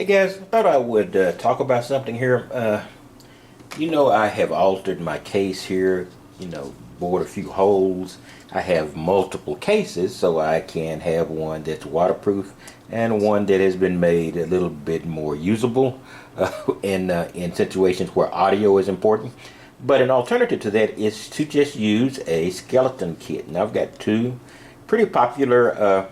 guys, I thought I would talk about something here. I have altered my case here, bored a few holes. I have multiple cases, so I can have one that's waterproof and one that has been made a little bit more usable in situations where audio is important. But an alternative to that is to just use a skeleton kit. Now I've got two pretty popular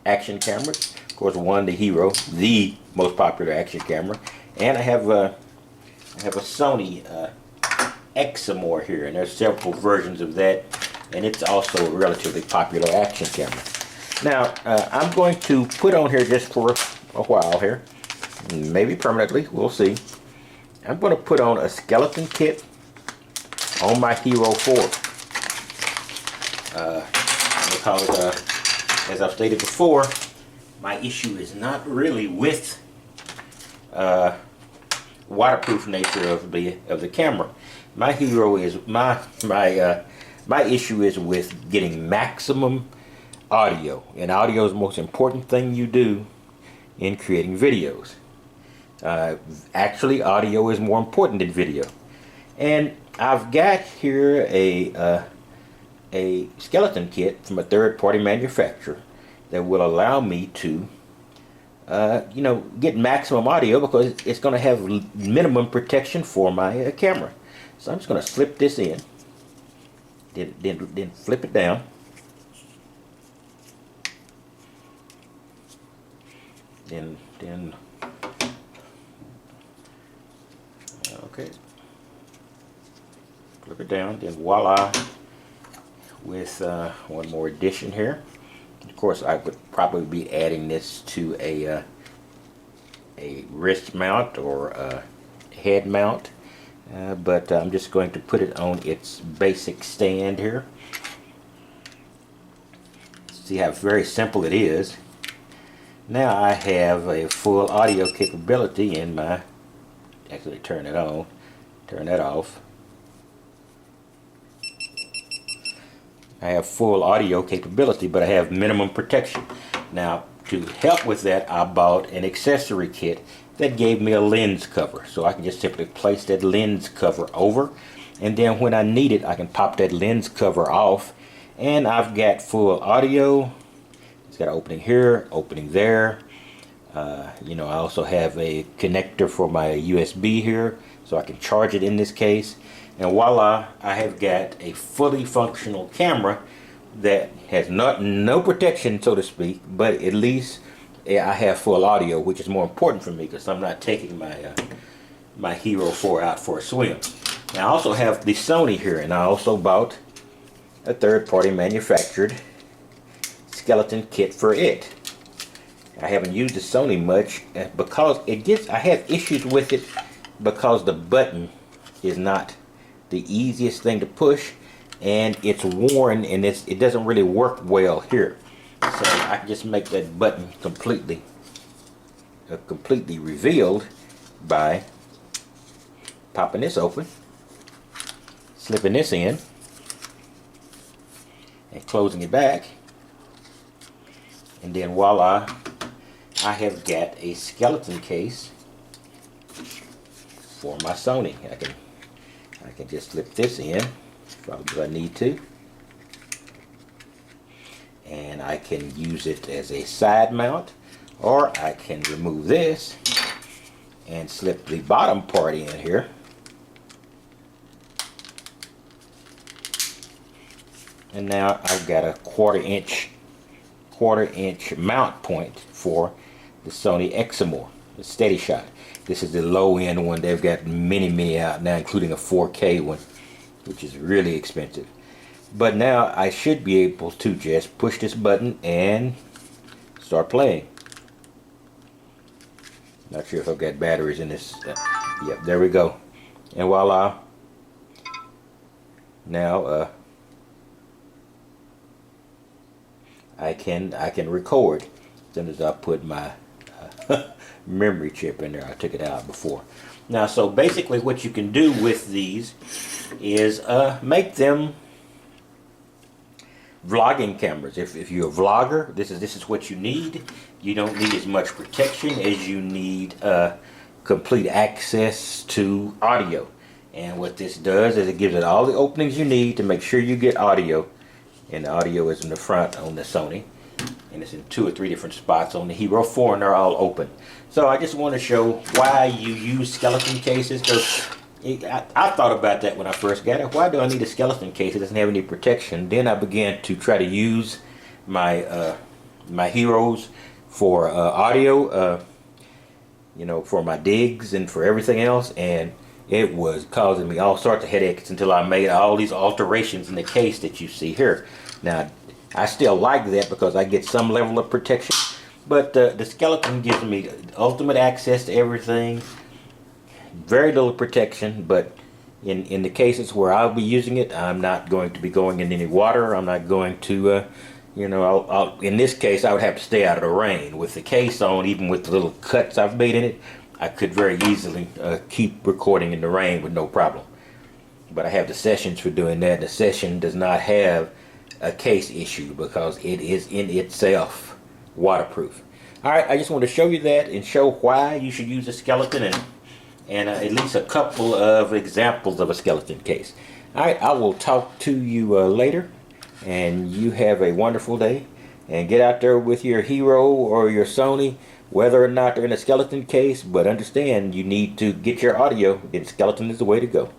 action cameras. Of course, one, the Hero, the most popular action camera, and I have a Sony Eximor here, and there's several versions of that, and it's also a relatively popular action camera. Now, I'm going to put on here just for a while here, maybe permanently, we'll see. I'm going to put on a skeleton kit on my Hero 4 because, as I've stated before, my issue is not really with waterproof nature of the camera. My Hero is my issue is with getting maximum audio, and audio is the most important thing you do in creating videos. Actually, audio is more important than video, and I've got here a skeleton kit from a third-party manufacturer that will allow me to get maximum audio because it's going to have minimum protection for my camera. So I'm just going to slip this in, then flip it down, then okay, flip it down, then voila, with one more addition here. Of course, I would probably be adding this to a wrist mount or a head mount, but I'm just going to put it on its basic stand here. See how very simple it is. Now I have a full audio capability in my, actually turn it on, turn that off. I have full audio capability, but I have minimum protection. Now, to help with that, I bought an accessory kit that gave me a lens cover. So I can just simply place that lens cover over, and then when I need it, I can pop that lens cover off, and I've got full audio. It's got an opening here, opening there. I also have a connector for my USB here, so I can charge it in this case. And voila, I have got a fully functional camera that has no protection, so to speak, but at least I have full audio, which is more important for me because I'm not taking my Hero 4 out for a swim. Now I also have the Sony here, and I also bought a third-party manufactured skeleton kit for it. I haven't used the Sony much because I have issues with it because the button is not the easiest thing to push, and it's worn, and it doesn't really work well here. So I can just make that button completely revealed by popping this open, slipping this in, and closing it back, and then voila, I have got a skeleton case for my Sony. I can just slip this in if I need to, and I can use it as a side mount, or I can remove this and slip the bottom part in here, and now I've got a quarter inch mount point for the Sony Eximor, the Steady Shot. This is the low end one. They've got many out now, including a 4K one, which is really expensive. But now I should be able to just push this button and start playing. Not sure if I've got batteries in this. Yep, there we go. And voila. Now I can record as soon as I put my memory chip in there. I took it out before. Now, so basically what you can do with these is make them vlogging cameras. If you're a vlogger, this is what you need. You don't need as much protection as you need complete access to audio. And what this does is it gives it all the openings you need to make sure you get audio. And the audio is in the front on the Sony, and it's in 2 or 3 different spots on the Hero 4, and they're all open. So I just want to show why you use skeleton cases, because I thought about that when I first got it. Why do I need a skeleton case? It doesn't have any protection. Then I began to try to use my my Heroes for audio, you know, for my digs and for everything else, and it was causing me all sorts of headaches until I made all these alterations in the case that you see here. Now, I still like that because I get some level of protection, but the skeleton gives me ultimate access to everything. Very little protection, but in the cases where I'll be using it, I'm not going to be going in any water. I'm not going to, you know, in this case, I would have to stay out of the rain. With the case on, even with the little cuts I've made in it, I could very easily keep recording in the rain with no problem. But I have the Sessions for doing that. The Session does not have a case issue because it is in itself waterproof. Alright, I just want to show you that and show why you should use a skeleton, and at least a couple of examples of a skeleton case. Alright, I will talk to you later, and you have a wonderful day, and get out there with your Hero or your Sony, whether or not they're in a skeleton case, but understand you need to get your audio, and skeleton is the way to go.